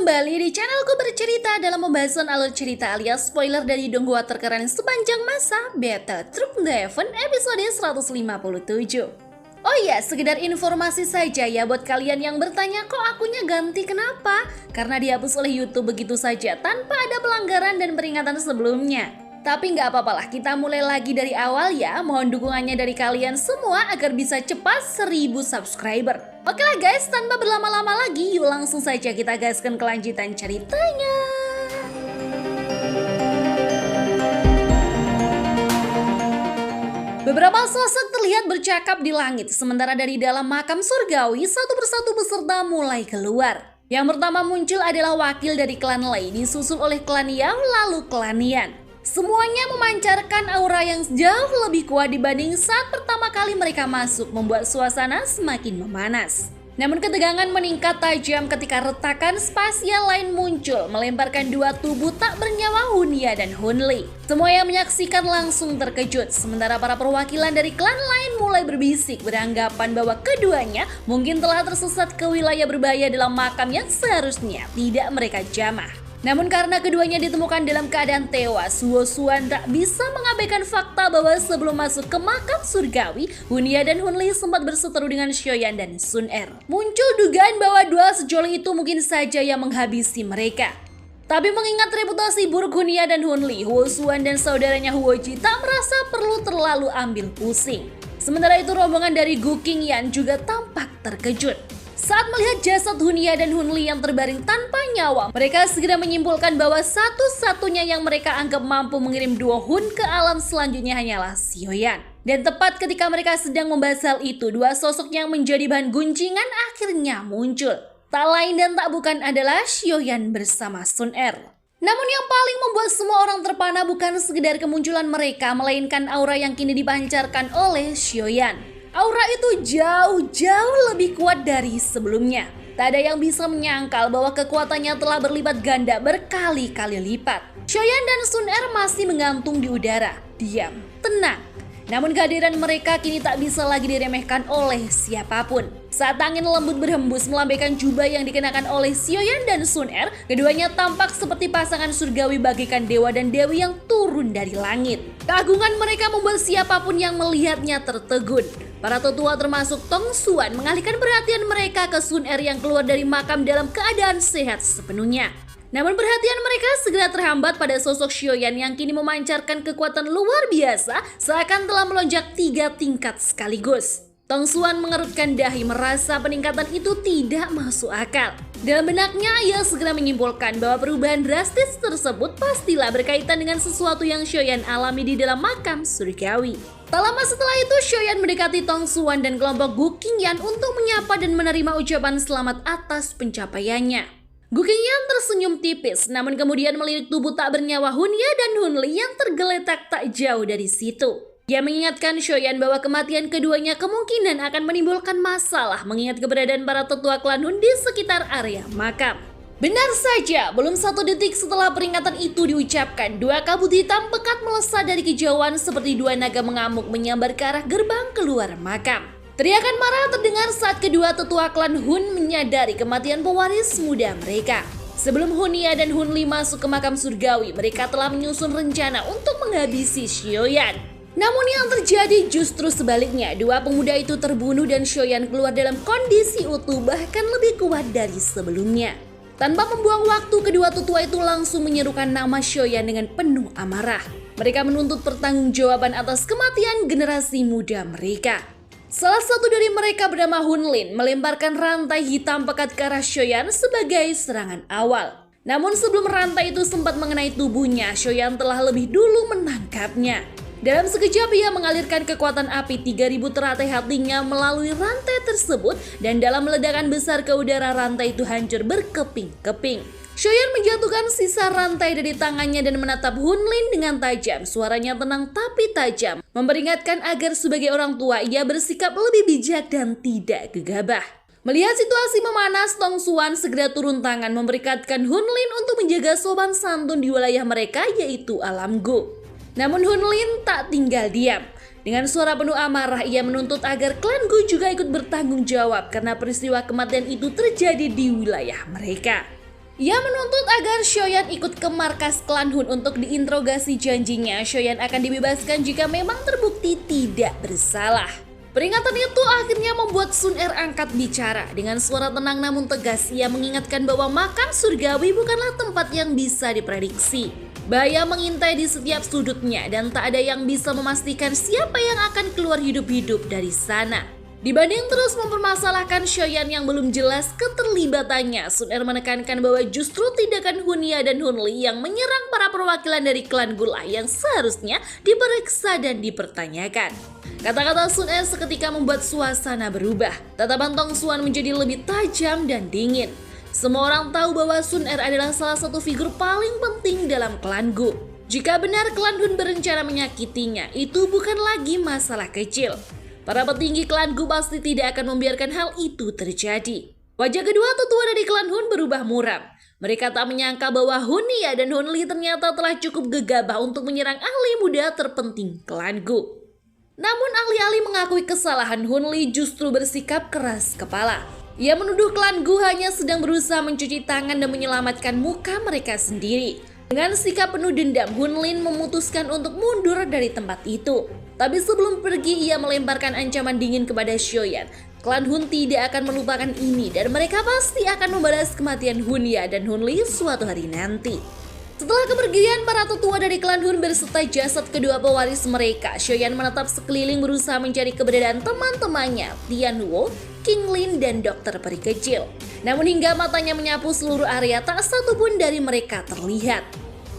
kembali di channelku bercerita dalam pembahasan alur cerita alias spoiler dari donghua terkeren sepanjang masa Battle Troop Heaven episode 157. Oh iya, sekedar informasi saja ya buat kalian yang bertanya kok akunnya ganti kenapa? Karena dihapus oleh YouTube begitu saja tanpa ada pelanggaran dan peringatan sebelumnya. Tapi nggak apa-apalah, kita mulai lagi dari awal ya. Mohon dukungannya dari kalian semua agar bisa cepat 1000 subscriber. Oke lah guys, tanpa berlama-lama lagi, yuk langsung saja kita gaskan kelanjutan ceritanya. Beberapa sosok terlihat bercakap di langit, sementara dari dalam makam surgawi satu persatu peserta mulai keluar. Yang pertama muncul adalah wakil dari klan Lei, disusul oleh klan Yang, lalu klan Yan. Semuanya memancarkan aura yang jauh lebih kuat dibanding saat pertama kali mereka masuk, membuat suasana semakin memanas. Namun ketegangan meningkat tajam ketika retakan spasial lain muncul, melemparkan dua tubuh tak bernyawa Hunia dan Hunli. Semua yang menyaksikan langsung terkejut, sementara para perwakilan dari klan lain mulai berbisik beranggapan bahwa keduanya mungkin telah tersesat ke wilayah berbahaya dalam makam yang seharusnya tidak mereka jamah. Namun karena keduanya ditemukan dalam keadaan tewas, Huo Xuan tak bisa mengabaikan fakta bahwa sebelum masuk ke makam surgawi, Hunia dan Hunli sempat berseteru dengan Xiaoyan dan Sun Er. Muncul dugaan bahwa dua sejoli itu mungkin saja yang menghabisi mereka. Tapi mengingat reputasi buruk Hunia dan Hunli, Huo Xuan dan saudaranya Huo Ji tak merasa perlu terlalu ambil pusing. Sementara itu rombongan dari Gu Qingyan juga tampak terkejut. Saat melihat jasad Hunia dan Hunli yang terbaring tanpa nyawa, mereka segera menyimpulkan bahwa satu-satunya yang mereka anggap mampu mengirim dua Hun ke alam selanjutnya hanyalah Xiaoyan. Dan tepat ketika mereka sedang membahas hal itu, dua sosok yang menjadi bahan gunjingan akhirnya muncul. Tak lain dan tak bukan adalah Xiaoyan bersama Sun Er. Namun yang paling membuat semua orang terpana bukan sekedar kemunculan mereka, melainkan aura yang kini dipancarkan oleh Xiaoyan. Aura itu jauh lebih kuat dari sebelumnya. Tak ada yang bisa menyangkal bahwa kekuatannya telah berlipat ganda berkali-kali lipat. Xiaoyan dan Sun Er masih menggantung di udara, diam, tenang. Namun kehadiran mereka kini tak bisa lagi diremehkan oleh siapapun. Saat angin lembut berhembus melambaikan jubah yang dikenakan oleh Xiaoyan dan Sun Er, keduanya tampak seperti pasangan surgawi bagaikan dewa dan dewi yang turun dari langit. Keagungan mereka membuat siapapun yang melihatnya tertegun. Para tetua termasuk Tong Xuan mengalihkan perhatian mereka ke Sun Er yang keluar dari makam dalam keadaan sehat sepenuhnya. Namun perhatian mereka segera terhambat pada sosok Xiaoyan yang kini memancarkan kekuatan luar biasa seakan telah melonjak 3 tingkat sekaligus. Tong Xuan mengerutkan dahi merasa peningkatan itu tidak masuk akal. Dalam benaknya ia segera menyimpulkan bahwa perubahan drastis tersebut pastilah berkaitan dengan sesuatu yang Xiaoyan alami di dalam makam surgawi. Tak lama setelah itu Xiaoyan mendekati Tong Xuan dan kelompok Gu Qingyan untuk menyapa dan menerima ucapan selamat atas pencapaiannya. Gu Qingyan tersenyum tipis, namun kemudian melirik tubuh tak bernyawa Hunia dan Hunli yang tergeletak tak jauh dari situ. Dia mengingatkan Xiaoyan bahwa kematian keduanya kemungkinan akan menimbulkan masalah mengingat keberadaan para tetua klan Hun di sekitar area makam. Benar saja, belum 1 detik setelah peringatan itu diucapkan, dua kabut hitam pekat melesat dari kejauhan seperti dua naga mengamuk menyambar ke arah gerbang keluar makam. Teriakan marah terdengar saat kedua tetua klan Hun menyadari kematian pewaris muda mereka. Sebelum Hunia dan Hunli masuk ke makam surgawi, mereka telah menyusun rencana untuk menghabisi Xiaoyan. Namun yang terjadi justru sebaliknya, dua pemuda itu terbunuh dan Xiaoyan keluar dalam kondisi utuh bahkan lebih kuat dari sebelumnya. Tanpa membuang waktu, kedua tetua itu langsung menyerukan nama Xiaoyan dengan penuh amarah. Mereka menuntut pertanggungjawaban atas kematian generasi muda mereka. Salah satu dari mereka bernama Hunlin melemparkan rantai hitam pekat ke arah Xiaoyan sebagai serangan awal. Namun sebelum rantai itu sempat mengenai tubuhnya, Xiaoyan telah lebih dulu menangkapnya. Dalam sekejap ia mengalirkan kekuatan api 3000 teratai hatinya melalui rantai tersebut dan dalam ledakan besar ke udara rantai itu hancur berkeping-keping. Xiaoyan menjatuhkan sisa rantai dari tangannya dan menatap Hunlin dengan tajam. Suaranya tenang tapi tajam, memperingatkan agar sebagai orang tua ia bersikap lebih bijak dan tidak gegabah. Melihat situasi memanas, Tong Xuan segera turun tangan memperikatkan Hunlin untuk menjaga sopan santun di wilayah mereka yaitu alam Gu. Namun Hunlin tak tinggal diam. Dengan suara penuh amarah ia menuntut agar klan Gu juga ikut bertanggung jawab karena peristiwa kematian itu terjadi di wilayah mereka. Ia menuntut agar Shoyan ikut ke markas klan Hun untuk diinterogasi. Janjinya Shoyan akan dibebaskan jika memang terbukti tidak bersalah. Peringatan itu akhirnya membuat Sun Er angkat bicara. Dengan suara tenang namun tegas, ia mengingatkan bahwa makam surgawi bukanlah tempat yang bisa diprediksi. Bahaya mengintai di setiap sudutnya dan tak ada yang bisa memastikan siapa yang akan keluar hidup-hidup dari sana. Dibanding terus mempermasalahkan Shoyan yang belum jelas keterlibatannya, Sun Er menekankan bahwa justru tindakan Hunia dan Hunli yang menyerang para perwakilan dari klan Gullah yang seharusnya diperiksa dan dipertanyakan. Kata-kata Sun Er seketika membuat suasana berubah. Tatapan Tong Xuan menjadi lebih tajam dan dingin. Semua orang tahu bahwa Sun Er adalah salah satu figur paling penting dalam klan Gu. Jika benar klan Hun berencana menyakitinya, itu bukan lagi masalah kecil. Para petinggi klan Gu pasti tidak akan membiarkan hal itu terjadi. Wajah kedua tetua dari klan Hun berubah muram. Mereka tak menyangka bahwa Hunia dan Hunli ternyata telah cukup gegabah untuk menyerang ahli muda terpenting klan Gu. Namun ahli-ahli mengakui kesalahan. Hunli justru bersikap keras kepala. Ia menuduh klan Gu hanya sedang berusaha mencuci tangan dan menyelamatkan muka mereka sendiri. Dengan sikap penuh dendam, Hunlin memutuskan untuk mundur dari tempat itu. Tapi sebelum pergi, ia melemparkan ancaman dingin kepada Shoyan. Klan Hun tidak akan melupakan ini dan mereka pasti akan membalas kematian Hunia dan Hunli suatu hari nanti. Setelah kepergian para tetua dari klan Hun berserta jasad kedua pewaris mereka, Shoyan menatap sekeliling berusaha mencari keberadaan teman-temannya, Tianhuo, King Lin, dan dokter peri kecil. Namun hingga matanya menyapu seluruh area, tak satu pun dari mereka terlihat.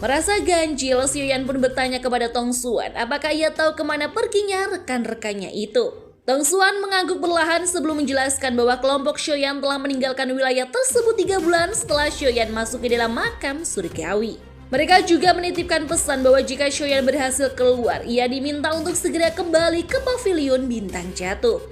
Merasa ganjil, Shoyan pun bertanya kepada Tong Xuan apakah ia tahu kemana perginya rekan-rekannya itu. Tong Xuan mengangguk perlahan sebelum menjelaskan bahwa kelompok Shoyan telah meninggalkan wilayah tersebut 3 bulan setelah Shoyan masuk ke dalam makam surgawi. Mereka juga menitipkan pesan bahwa jika Shoyan berhasil keluar, ia diminta untuk segera kembali ke pavilion bintang jatuh.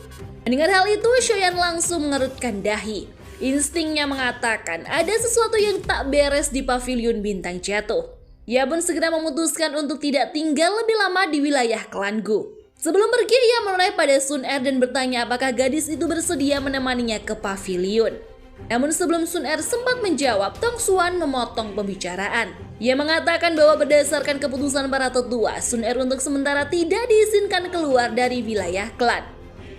Mendengar hal itu, Shoyan langsung mengerutkan dahi. Instingnya mengatakan ada sesuatu yang tak beres di pavilion bintang jatuh. Ia pun segera memutuskan untuk tidak tinggal lebih lama di wilayah klan Gu. Sebelum pergi, ia menoleh pada Sun Er dan bertanya apakah gadis itu bersedia menemaninya ke pavilion. Namun sebelum Sun Er sempat menjawab, Tong Xuan memotong pembicaraan. Ia mengatakan bahwa berdasarkan keputusan para tetua, Sun Er untuk sementara tidak diizinkan keluar dari wilayah klan.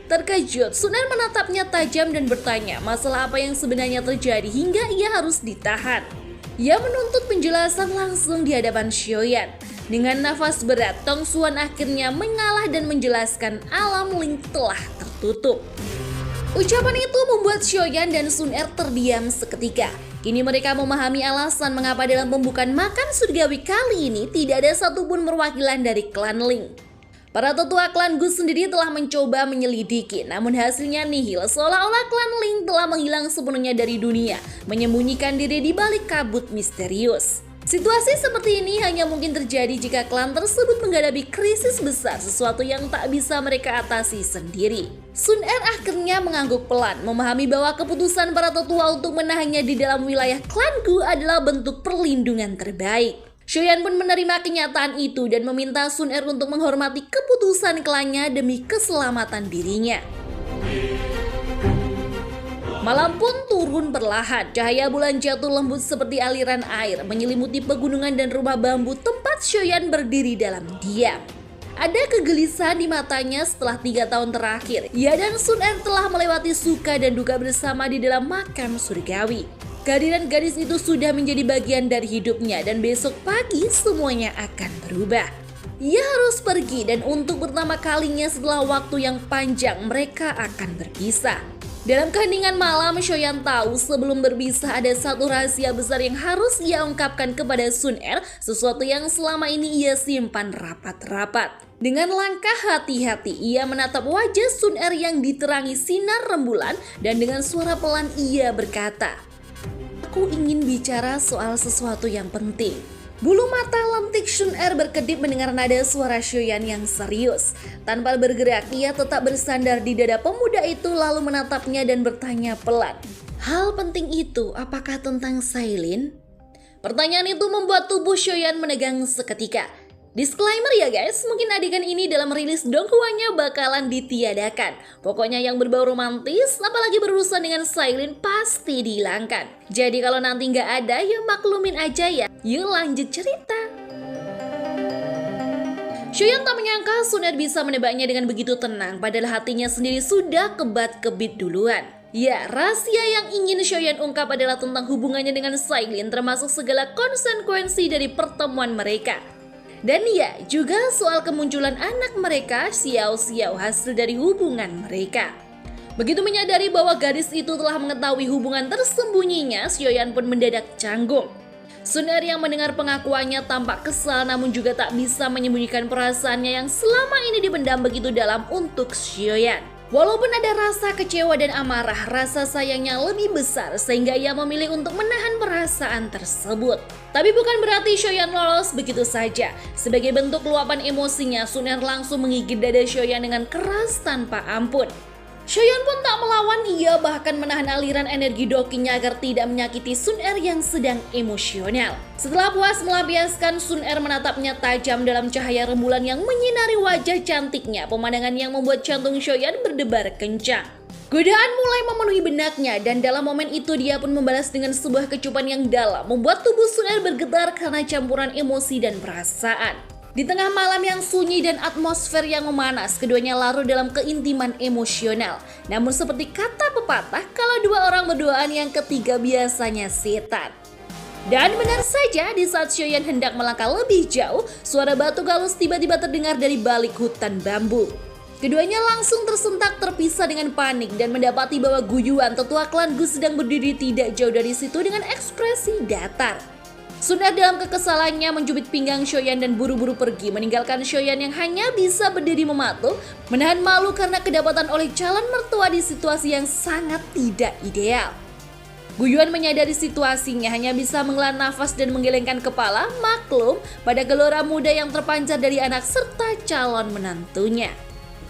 Terkejut, Sun Er menatapnya tajam dan bertanya masalah apa yang sebenarnya terjadi hingga ia harus ditahan. Ia menuntut penjelasan langsung di hadapan Shoyan. Dengan nafas berat, Tong Xuan akhirnya mengalah dan menjelaskan alam Ling telah tertutup. Ucapan itu membuat Shoyan dan Sun Er terdiam seketika. Kini mereka memahami alasan mengapa dalam pembukaan makam surgawi kali ini tidak ada satupun perwakilan dari klan Ling. Para tetua klan Gu sendiri telah mencoba menyelidiki, namun hasilnya nihil, seolah-olah klan Ling telah menghilang sepenuhnya dari dunia, menyembunyikan diri di balik kabut misterius. Situasi seperti ini hanya mungkin terjadi jika klan tersebut menghadapi krisis besar, sesuatu yang tak bisa mereka atasi sendiri. Sun Er akhirnya mengangguk pelan, memahami bahwa keputusan para tetua untuk menahannya di dalam wilayah klan Gu adalah bentuk perlindungan terbaik. Shoyan pun menerima kenyataan itu dan meminta Sun Er untuk menghormati keputusan klannya demi keselamatan dirinya. Malam pun turun perlahan, cahaya bulan jatuh lembut seperti aliran air, menyelimuti pegunungan dan rumah bambu tempat Shoyan berdiri dalam diam. Ada kegelisahan di matanya setelah 3 tahun terakhir, ia dan Sun Er telah melewati suka dan duka bersama di dalam makam surgawi. Kehadiran gadis itu sudah menjadi bagian dari hidupnya dan besok pagi semuanya akan berubah. Ia harus pergi dan untuk pertama kalinya setelah waktu yang panjang mereka akan berpisah. Dalam keheningan malam, Shoyan tahu sebelum berpisah ada satu rahasia besar yang harus ia ungkapkan kepada Sun Er, sesuatu yang selama ini ia simpan rapat-rapat. Dengan langkah hati-hati, ia menatap wajah Sun Er yang diterangi sinar rembulan dan dengan suara pelan ia berkata, "Aku ingin bicara soal sesuatu yang penting." Bulu mata lentik Sun Er berkedip mendengar nada suara Shoyan yang serius. Tanpa bergerak, ia tetap bersandar di dada pemuda itu lalu menatapnya dan bertanya pelan. "Hal penting itu apakah tentang Sailin?" Pertanyaan itu membuat tubuh Shoyan menegang seketika. Disclaimer ya guys, mungkin adegan ini dalam rilis Donghua-nya bakalan ditiadakan. Pokoknya yang berbau romantis, apalagi berurusan dengan Sailin pasti dihilangkan. Jadi kalau nanti nggak ada, ya maklumin aja ya. Yuk lanjut cerita. Shoyan tak menyangka Sun-er bisa menebaknya dengan begitu tenang, padahal hatinya sendiri sudah kebat-kebit duluan. Ya, rahasia yang ingin Shoyan ungkap adalah tentang hubungannya dengan Sailin, termasuk segala konsekuensi dari pertemuan mereka. Dan ya, juga soal kemunculan anak mereka, Xiao Xiao, hasil dari hubungan mereka. Begitu menyadari bahwa gadis itu telah mengetahui hubungan tersembunyinya, Shoyan pun mendadak canggung. Sun-er yang mendengar pengakuannya tampak kesal namun juga tak bisa menyembunyikan perasaannya yang selama ini dipendam begitu dalam untuk Shoyan. Walaupun ada rasa kecewa dan amarah, rasa sayangnya lebih besar sehingga ia memilih untuk menahan perasaan tersebut. Tapi bukan berarti Shoyan lolos begitu saja. Sebagai bentuk luapan emosinya, Sun-er langsung menggigit dada Shoyan dengan keras tanpa ampun. Shoyan pun tak melawan, ia bahkan menahan aliran energi dokinya agar tidak menyakiti Sun-er yang sedang emosional. Setelah puas melampiaskan, Sun-er menatapnya tajam dalam cahaya rembulan yang menyinari wajah cantiknya, pemandangan yang membuat jantung Shoyan berdebar kencang. Godaan mulai memenuhi benaknya dan dalam momen itu dia pun membalas dengan sebuah kecupan yang dalam, membuat tubuh Sun-er bergetar karena campuran emosi dan perasaan. Di tengah malam yang sunyi dan atmosfer yang memanas, keduanya larut dalam keintiman emosional. Namun seperti kata pepatah, kalau dua orang berduaan yang ketiga biasanya setan. Dan benar saja, di saat Shoyan hendak melangkah lebih jauh, suara batu galus tiba-tiba terdengar dari balik hutan bambu. Keduanya langsung tersentak terpisah dengan panik dan mendapati bahwa Guyuan, tetua klan Gu, sedang berdiri tidak jauh dari situ dengan ekspresi datar. Sun-er dalam kekesalannya mencubit pinggang Shoyan dan buru-buru pergi, meninggalkan Shoyan yang hanya bisa berdiri mematung, menahan malu karena kedapatan oleh calon mertua di situasi yang sangat tidak ideal. Guyuan menyadari situasinya, hanya bisa menghela nafas dan menggelengkan kepala, maklum pada gelora muda yang terpancar dari anak serta calon menantunya.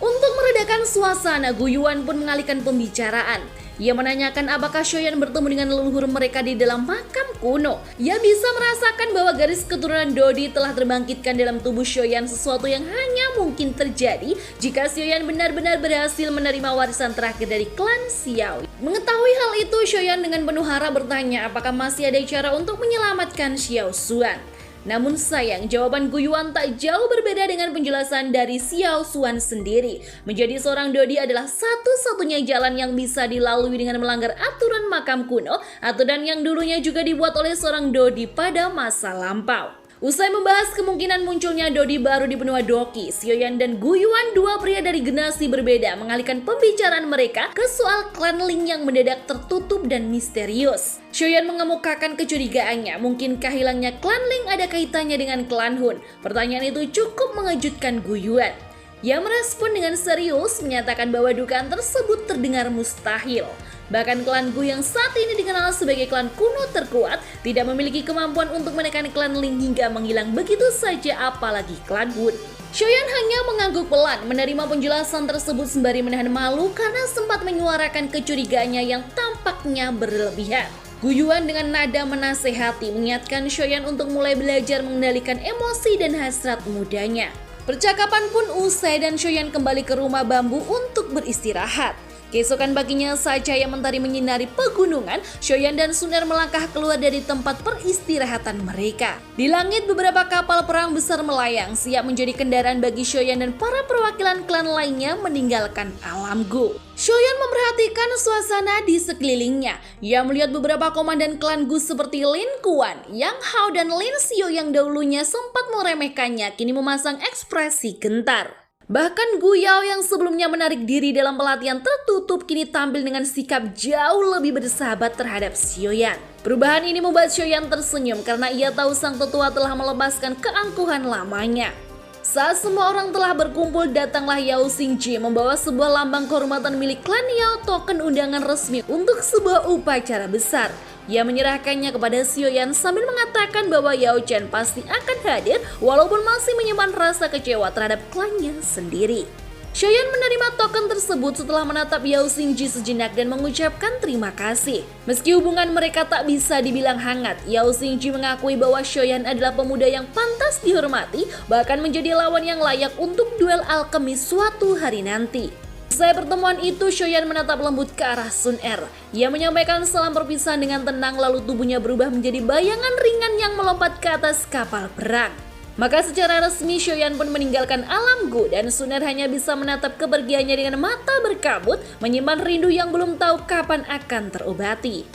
Untuk meredakan suasana, Guyuan pun mengalihkan pembicaraan. Ia menanyakan apakah Shoyan bertemu dengan leluhur mereka di dalam makam kuno. Ia bisa merasakan bahwa garis keturunan Dodi telah terbangkitkan dalam tubuh Shoyan, sesuatu yang hanya mungkin terjadi jika Shoyan benar-benar berhasil menerima warisan terakhir dari klan Xiao. Mengetahui hal itu, Shoyan dengan penuh harap bertanya apakah masih ada cara untuk menyelamatkan Xiao Xuan. Namun sayang, jawaban Guyuan tak jauh berbeda dengan penjelasan dari Xiao Xuan sendiri. Menjadi seorang Dodi adalah satu-satunya jalan yang bisa dilalui dengan melanggar aturan makam kuno, aturan yang dulunya juga dibuat oleh seorang Dodi pada masa lampau. Usai membahas kemungkinan munculnya Dodi baru di benua Doki, Shoyan dan Guyuan, dua pria dari generasi berbeda, mengalihkan pembicaraan mereka ke soal klan Ling yang mendadak tertutup dan misterius. Shoyan mengemukakan kecurigaannya, mungkinkah hilangnya klan Ling ada kaitannya dengan klan Hun? Pertanyaan itu cukup mengejutkan Guyuan. Ia merespon dengan serius, menyatakan bahwa dugaan tersebut terdengar mustahil. Bahkan klan Gu yang saat ini dikenal sebagai klan kuno terkuat tidak memiliki kemampuan untuk menekan klan Ling hingga menghilang begitu saja, apalagi klan Hun. Shoyan hanya mengangguk pelan menerima penjelasan tersebut sembari menahan malu karena sempat menyuarakan kecurigaannya yang tampaknya berlebihan. Guyuan dengan nada menasehati mengingatkan Shoyan untuk mulai belajar mengendalikan emosi dan hasrat mudanya. Percakapan pun usai dan Shoyan kembali ke rumah bambu untuk beristirahat. Keesokan paginya saat cahaya mentari menyinari pegunungan, Shoyan dan Sun-er melangkah keluar dari tempat peristirahatan mereka. Di langit beberapa kapal perang besar melayang, siap menjadi kendaraan bagi Shoyan dan para perwakilan klan lainnya meninggalkan alam Gu. Shoyan memperhatikan suasana di sekelilingnya. Ia melihat beberapa komandan klan Gu seperti Lin Kuan, Yang Hao, dan Lin Xiu yang dahulunya sempat meremehkannya kini memasang ekspresi gentar. Bahkan Gu Yao yang sebelumnya menarik diri dalam pelatihan tertutup kini tampil dengan sikap jauh lebih bersahabat terhadap Shoyan. Perubahan ini membuat Shoyan tersenyum karena ia tahu sang tetua telah melepaskan keangkuhan lamanya. Saat semua orang telah berkumpul, datanglah Yao Xingji membawa sebuah lambang kehormatan milik klan Yao, token undangan resmi untuk sebuah upacara besar. Ia menyerahkannya kepada Shoyan sambil mengatakan bahwa Yao Chen pasti akan hadir walaupun masih menyimpan rasa kecewa terhadap klannya sendiri. Shoyan menerima token tersebut setelah menatap Yao Xingji sejenak dan mengucapkan terima kasih. Meski hubungan mereka tak bisa dibilang hangat, Yao Xingji mengakui bahwa Shoyan adalah pemuda yang pantas dihormati, bahkan menjadi lawan yang layak untuk duel alkemis suatu hari nanti. Usai pertemuan itu, Shoyan menatap lembut ke arah Sun Er. Ia menyampaikan salam perpisahan dengan tenang, lalu tubuhnya berubah menjadi bayangan ringan yang melompat ke atas kapal perang. Maka secara resmi Shoyan pun meninggalkan alam Gu dan Sun Er hanya bisa menatap kepergiannya dengan mata berkabut, menyimpan rindu yang belum tahu kapan akan terobati.